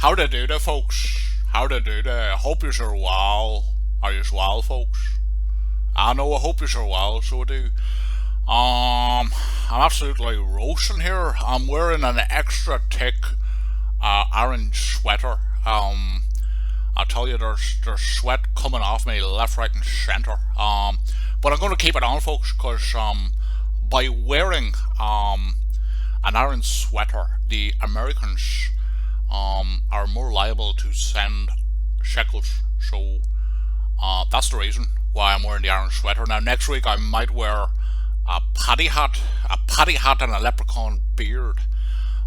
How to do that, folks? How to do that? Hope you're well. Are you well, folks? I know. I hope you're well. So I do. I'm absolutely roasting here. I'm wearing an extra thick orange sweater. I tell you, there's sweat coming off me left, right, and centre. But I'm going to keep it on, folks, because by wearing an orange sweater, the Americans are more liable to send shekels. So that's the reason why I'm wearing the orange sweater. Now next week I might wear a paddy hat and a leprechaun beard,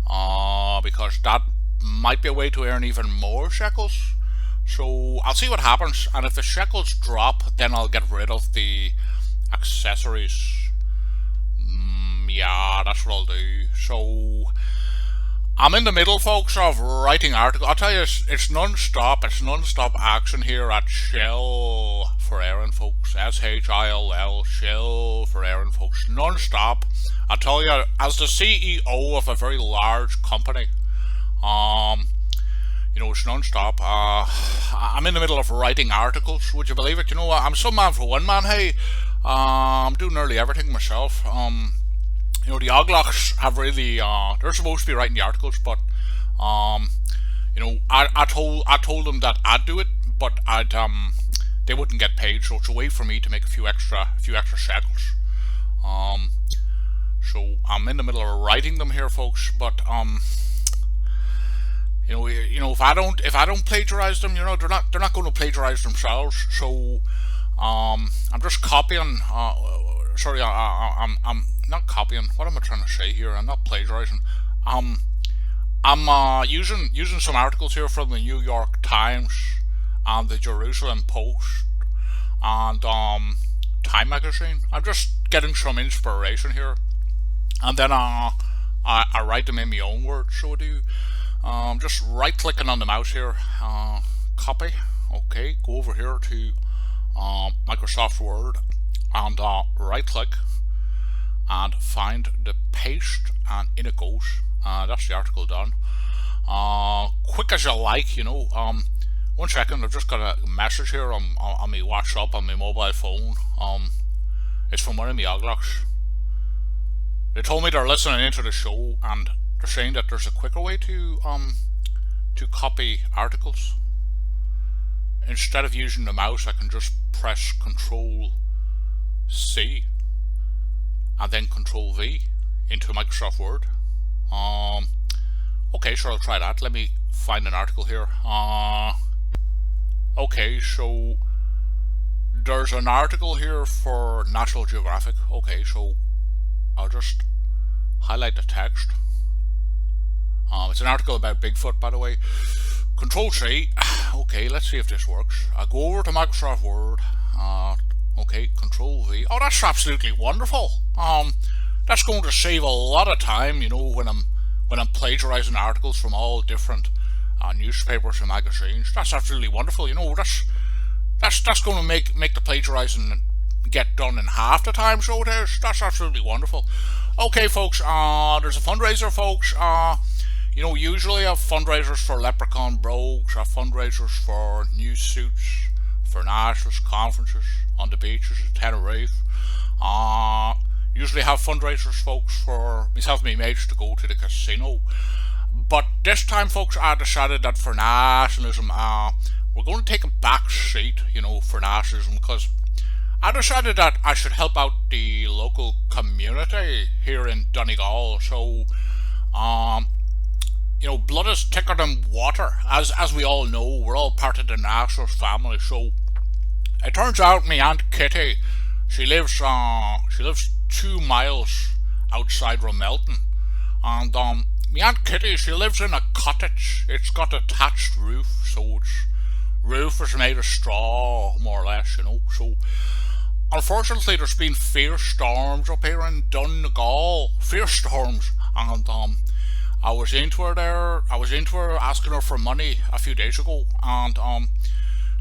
because that might be a way to earn even more shekels. So I'll see what happens, and if the shekels drop, then I'll get rid of the accessories. Yeah, that's what I'll do. So I'm in the middle, folks, of writing articles. I'll tell you, it's non-stop. It's non-stop action here at Shell for Aaron, folks. SHILL, Shell for Aaron, folks. Non-stop. I'll tell you, as the CEO of a very large company, it's non-stop. I'm in the middle of writing articles. Would you believe it? You know what? I'm some man for one man. Hey, I'm doing nearly everything myself. The Oglachs have really, they're supposed to be writing the articles, but, I told them that I'd do it, but they wouldn't get paid, so it's a way for me to make a few extra shekels. So I'm in the middle of writing them here, folks, but, if I don't plagiarize them, they're not going to plagiarize themselves. So, I'm just copying, I'm not copying. What am I trying to say here? I'm not plagiarizing. I'm using some articles here from the New York Times and the Jerusalem Post and Time Magazine. I'm just getting some inspiration here, and then I write them in my own words. So I do. Just right clicking on the mouse here, copy. Okay, go over here to Microsoft Word and right click and find the paste, and in it goes. That's the article done. Quick as you like, 1 second, I've just got a message here on my WhatsApp on my mobile phone. It's from one of my Oglachs. They told me they're listening into the show, and they're saying that there's a quicker way to copy articles. Instead of using the mouse, I can just press Control C and then Control V into Microsoft Word. Okay, sure, I'll try that. Let me find an article here. Okay, so there's an article here for National Geographic. Okay, so I'll just highlight the text. It's an article about Bigfoot, by the way. Control C. Okay, let's see if this works. I go over to Microsoft Word. Okay, Control V. Oh, that's absolutely wonderful. That's going to save a lot of time, when I'm plagiarizing articles from all different newspapers and magazines. That's absolutely wonderful. That's going to make the plagiarizing get done in half the time. So it is. That's absolutely wonderful. Okay, folks. There's a fundraiser, folks. Usually I have fundraisers for Leprechaun Brogues, I have fundraisers for new suits, for nationals, conferences, on the beaches at Tenerife. Usually have fundraisers, folks, for myself and my mates to go to the casino. But this time, folks, I decided that for nationalism, we're going to take a back seat, for nationalism, because I decided that I should help out the local community here in Donegal. So, blood is thicker than water, as we all know. We're all part of the nationalist family. So it turns out my Aunt Kitty, she lives 2 miles outside Ramelton, and my Aunt Kitty, she lives in a cottage. It's got a thatched roof, so its roof is made of straw, more or less, So unfortunately, there's been fierce storms up here in Donegal, fierce storms, and I was into her asking her for money a few days ago, and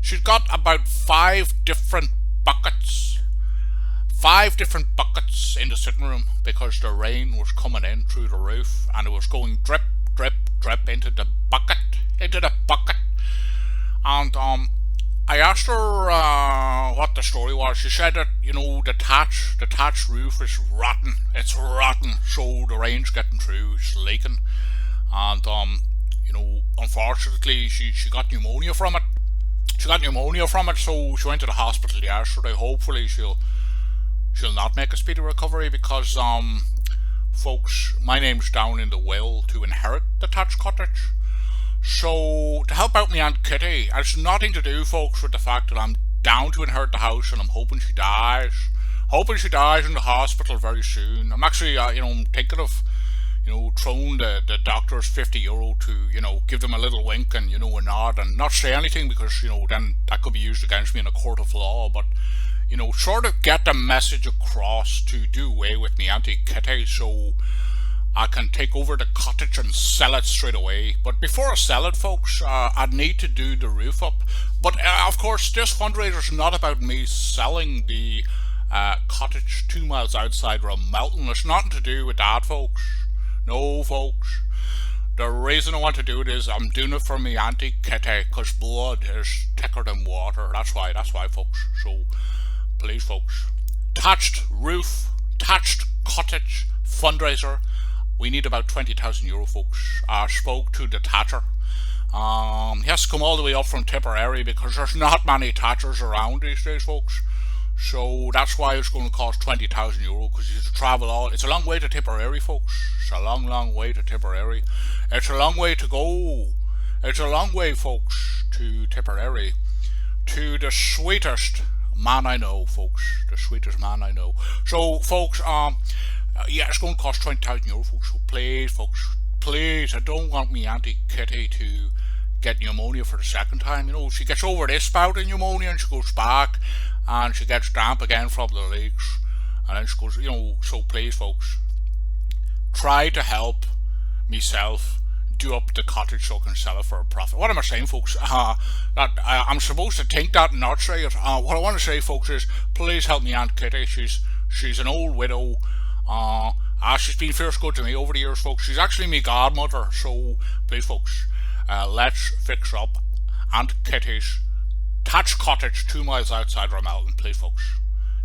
she's got about 5 different buckets in the sitting room, because the rain was coming in through the roof and it was going drip, drip, drip into the bucket into the bucket. And I asked her what the story was. She said that, the thatched roof is rotten. It's rotten, so the rain's getting through, it's leaking. And unfortunately she got pneumonia from it. So she went to the hospital yesterday. Hopefully she'll not make a speedy recovery, because folks, my name's down in the will to inherit the thatched cottage. So to help out my Aunt Kitty, and it's nothing to do, folks, with the fact that I'm down to inherit the house and I'm hoping she dies. Hoping she dies in the hospital very soon. I'm actually thinking of throwing the doctors €50 to, give them a little wink and, a nod, and not say anything, because, then that could be used against me in a court of law. But, sort of get the message across to do away with me Auntie Kitty, so I can take over the cottage and sell it straight away. But before I sell it, folks, I'd need to do the roof up. But, of course, this fundraiser is not about me selling the cottage 2 miles outside Roundtable. It's nothing to do with that, folks. No, folks. The reason I want to do it is I'm doing it for me Auntie Kitty, because blood is thicker than water. That's why, folks. So, please, folks. Thatched roof, thatched cottage fundraiser. We need about €20,000, folks. I spoke to the thatcher. He has to come all the way up from Tipperary, because there's not many thatchers around these days, folks. So that's why it's going to cost €20,000, because you have to travel all. It's a long way to Tipperary, folks. It's a long, long way to Tipperary. It's a long way to go. It's a long way, folks, to Tipperary. To the sweetest man I know, folks. The sweetest man I know. So, folks, yeah, it's going to cost €20,000, folks. So please, folks, please, I don't want me Auntie Kitty to get pneumonia for the second time. She gets over this bout of pneumonia and she goes back and she gets damp again from the leaks, and then she goes, so please, folks, try to help myself do up the cottage so I can sell it for a profit. What am I saying, folks? That I'm supposed to think that and not say it. What I want to say, folks, is please help me Aunt Kitty. She's an old widow. She's been fierce good to me over the years, folks. She's actually my godmother. So please, folks, let's fix up Aunt Kitty's thatched cottage 2 miles outside Roundtable, please, folks.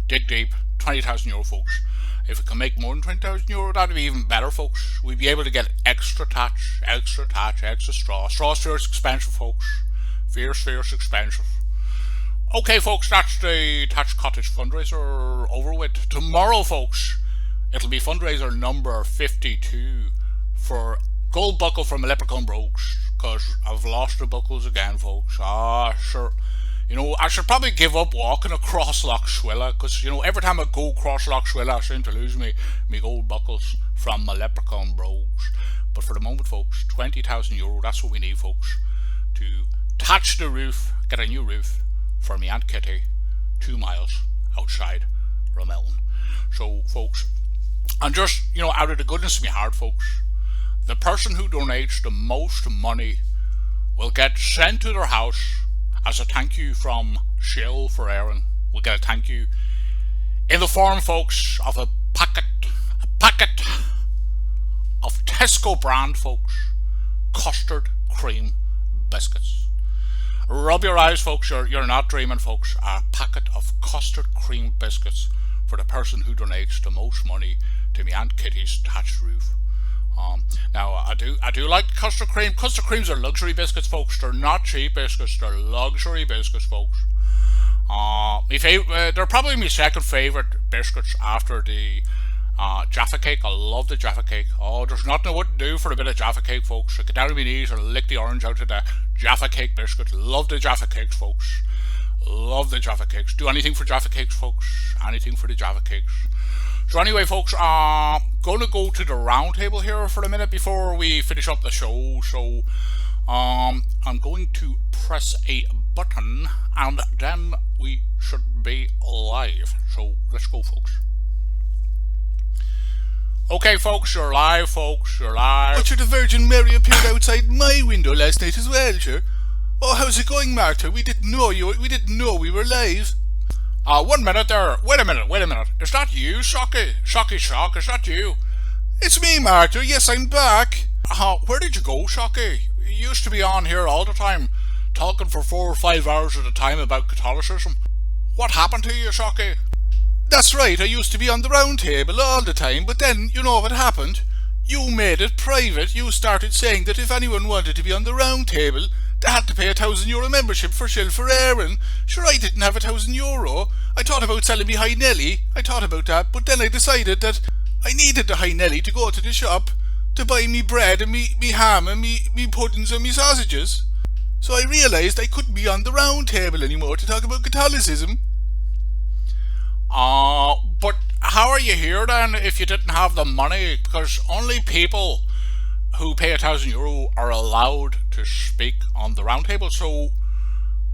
Dig deep, €20,000, folks. If we can make more than €20,000, that'd be even better, folks. We'd be able to get extra thatch, extra straw. Straw's fierce expensive, folks. Fierce expensive. Okay, folks, that's the Thatched Cottage fundraiser over with. Tomorrow, folks, it'll be fundraiser number 52 for gold buckle from Leprechaun Brogues, because I've lost the buckles again, folks. Sure. I should probably give up walking across Loch Swilla, because, every time I go across Loch Swilla, I seem to lose me gold buckles from my Leprechaun Brogues. But for the moment, folks, €20,000, that's what we need, folks, to thatch the roof, get a new roof for me Aunt Kitty, 2 miles outside Roundtable. So, folks, and just, out of the goodness of my heart, folks, the person who donates the most money will get sent to their house as a thank you from Shell for Aaron. We'll get a thank you in the form, folks, of a packet of Tesco brand, folks, custard cream biscuits. Rub your eyes, folks, you're not dreaming, folks. A packet of custard cream biscuits for the person who donates the most money to me Aunt Kitty's thatched roof. Now I do like custard cream. Custard creams are luxury biscuits, folks. They're not cheap biscuits. They're luxury biscuits, folks. They're probably my second favourite biscuits after the Jaffa cake. I love the Jaffa cake. Oh, there's nothing I wouldn't do for a bit of Jaffa cake, folks. I get down on my knees and lick the orange out of the Jaffa cake biscuit. Love the Jaffa cakes, folks. Love the Jaffa cakes. Do anything for Jaffa cakes, folks. Anything for the Jaffa cakes. So anyway, folks, gonna go to the Roundtable here for a minute before we finish up the show. So I'm going to press a button and then we should be live. So let's go, folks. Okay, folks, you're live, folks. You're live. But the Virgin Mary appeared outside my window last night as well, sure. Oh, how's it going, Martyr? We didn't know we were live. 1 minute there. Wait a minute. Is that you, Socky? Socky Shock, is that you? It's me, Martyr. Yes, I'm back. Where did you go, Socky? used to be on here all the time, talking for 4 or 5 hours at a time about Catholicism. What happened to you, Socky? That's right, I used to be on the Roundtable all the time, but then, you know what happened? You made it private. You started saying that if anyone wanted to be on the Roundtable, they had to pay €1,000 membership for Shill for Aaron. Sure, I didn't have €1,000. I thought about selling me High Nelly. I thought about that, but then I decided that I needed the High Nelly to go to the shop to buy me bread and me ham and me puddings and me sausages. So I realised I couldn't be on the Roundtable anymore to talk about Catholicism. But how are you here then if you didn't have the money? Because only people who pay €1,000 are allowed to speak on the Roundtable. So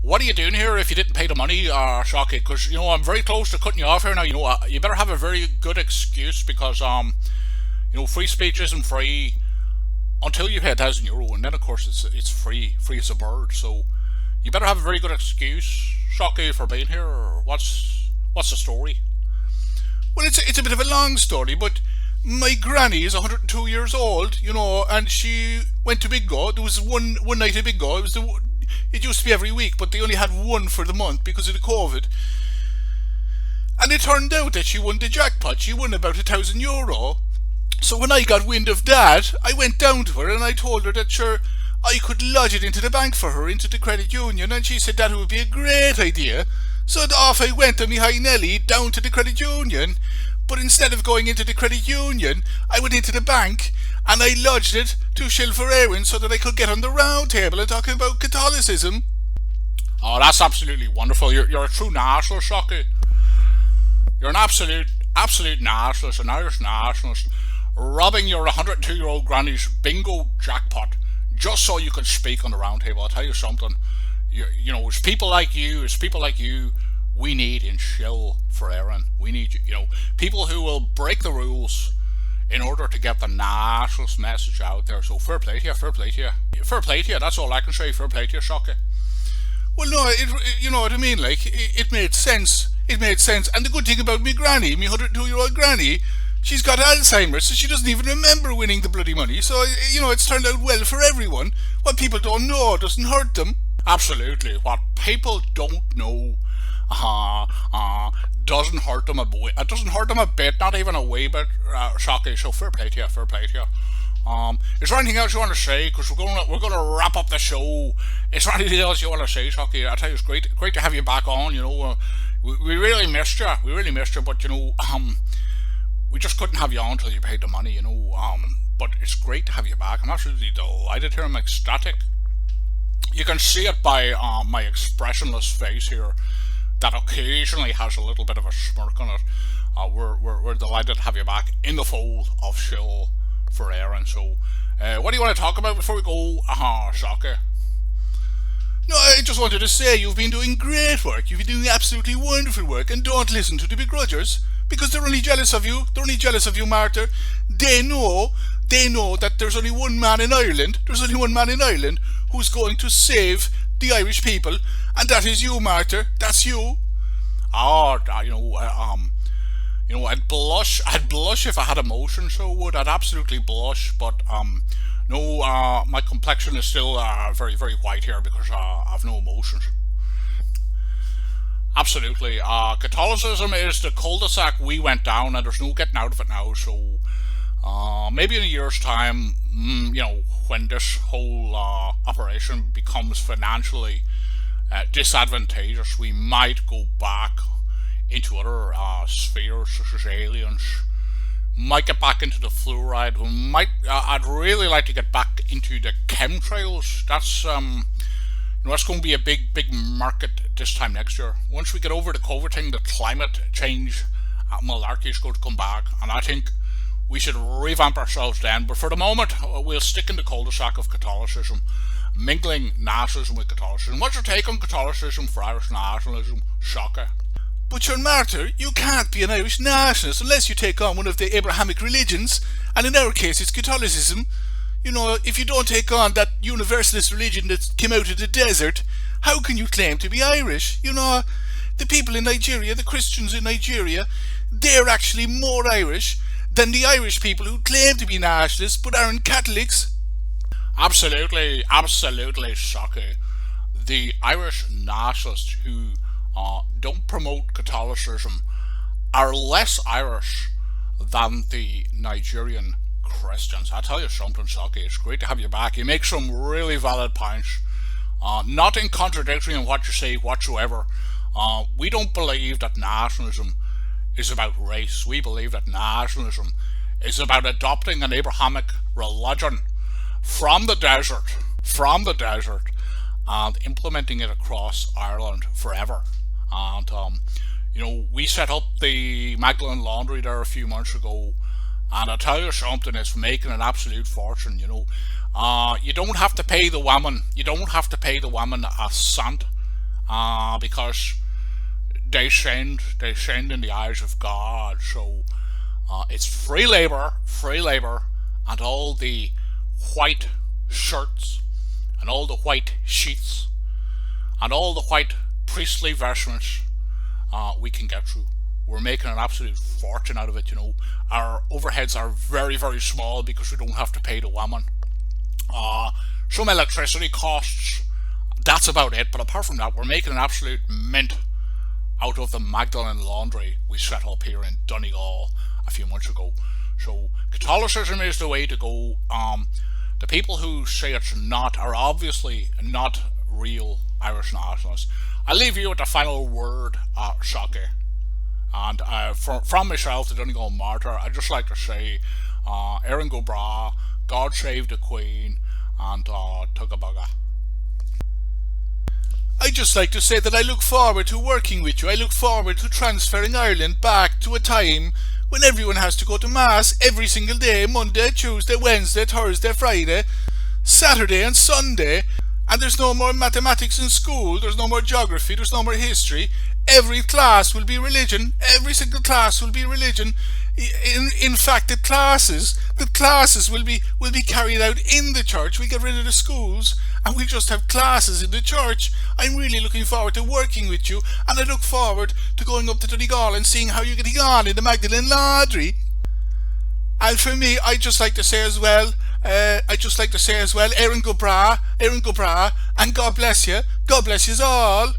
what are you doing here if you didn't pay the money, Socky? Because, I'm very close to cutting you off here now. You better have a very good excuse because, free speech isn't free until you pay €1,000, and then of course it's free as a bird. So you better have a very good excuse, Socky, for being here. Or what's the story? Well, it's a bit of a long story, but my granny is 102 years old, and she went to Bingo. There was one night at Bingo. It used to be every week, but they only had one for the month because of the COVID. And it turned out that she won the jackpot. She won about €1,000. So when I got wind of that, I went down to her and I told her that sure I could lodge it into the bank for her, into the credit union, and she said that would be a great idea. So off I went on me High Nelly down to the credit union, but instead of going into the credit union, I went into the bank and I lodged it to Shill for Aaron so that I could get on the Roundtable and talk about Catholicism. Oh, that's absolutely wonderful. You're a true nationalist, Socky. You're an absolute nationalist, an Irish nationalist, robbing your 102-year-old granny's bingo jackpot just so you could speak on the Roundtable. I'll tell you something. It's people like you we need in Shill for Aaron. We need, people who will break the rules in order to get the nationalist message out there. So fair play to you, fair play to you. Fair play to you, that's all I can say. Fair play to you, Socky. Well, no, you know what I mean, like, it made sense. It made sense. And the good thing about me granny, me 102-year-old granny, she's got Alzheimer's, so she doesn't even remember winning the bloody money. So, it's turned out well for everyone. What people don't know doesn't hurt them. Absolutely. What people don't know doesn't hurt them a bit. It doesn't hurt them a bit, not even a wee bit, Socky. So fair play to you, fair play to you. Is there anything else you want to say? Because we're gonna wrap up the show. Is there anything else you want to say, Socky? I tell you, it's great to have you back on. We really missed you. But we just couldn't have you on until you paid the money. But it's great to have you back. I'm absolutely delighted here. I'm ecstatic. You can see it by my expressionless face here that occasionally has a little bit of a smirk on it. We're delighted to have you back in the fold of Shill for Aaron. So, what do you want to talk about before we go, Socky? No, I just wanted to say you've been doing great work. You've been doing absolutely wonderful work, and don't listen to the begrudgers because they're only jealous of you. They're only jealous of you, Martyr. They know that there's only one man in Ireland. There's only one man in Ireland who's going to save the Irish people, and that is you, Martyr. That's you. Oh, I'd blush if I had emotion, so would. I'd absolutely blush, but no, my complexion is still very, very white here because I've no emotions. Absolutely. Catholicism is the cul-de-sac we went down, and there's no getting out of it now. So maybe in a year's time, when this whole operation becomes financially disadvantageous, we might go back into other spheres such as aliens. Might get back into the fluoride. I'd really like to get back into the chemtrails. That's that's going to be a big market this time next year. Once we get over the COVID thing, the climate change malarkey is going to come back, and I think we should revamp ourselves then. But for the moment, we'll stick in the cul-de-sac of Catholicism, mingling nationalism with Catholicism. What's your take on Catholicism for Irish nationalism, Socky? But you're Martyr, you can't be an Irish nationalist unless you take on one of the Abrahamic religions, and in our case it's Catholicism. If you don't take on that universalist religion that came out of the desert, how can you claim to be Irish? The people in Nigeria, the Christians in Nigeria, they're actually more Irish than the Irish people who claim to be nationalists but aren't Catholics. Absolutely, absolutely, Socky. The Irish nationalists who don't promote Catholicism are less Irish than the Nigerian Christians. I tell you something, Socky, it's great to have you back. You make some really valid points, not in contradictory in what you say whatsoever. We don't believe that nationalism is about race. We believe that nationalism is about adopting an Abrahamic religion from the desert, and implementing it across Ireland forever. And we set up the Magdalen Laundry there a few months ago, and I tell you something, it's making an absolute fortune. You don't have to pay the women. You don't have to pay the women a cent, because they send in the eyes of God. So it's free labor, and all the white shirts, and all the white sheets, and all the white priestly vestments we can get through. We're making an absolute fortune out of it. Our overheads are very, very small because we don't have to pay the women. Some electricity costs, that's about it. But apart from that, we're making an absolute mint out of the Magdalen Laundry we set up here in Donegal a few months ago. So Catholicism is the way to go. The people who say it's not are obviously not real Irish nationalists. I leave you with the final word, Socky. And from myself, the Donegal Martyr, I'd just like to say, Erin go bra, God save the Queen, and tugga bugga. I'd just like to say that I look forward to working with you. I look forward to transferring Ireland back to a time when everyone has to go to Mass every single day, Monday, Tuesday, Wednesday, Thursday, Friday, Saturday and Sunday, and there's no more mathematics in school, there's no more geography, there's no more history. Every class will be religion, every single class will be religion. In fact, the classes will be carried out in the church. We get rid of the schools and we just have classes in the church. I'm really looking forward to working with you, and I look forward to going up to Donegal and seeing how you're getting on in the Magdalen Laundry. And for me, I'd just like to say as well, Erin go bra, and God bless you all.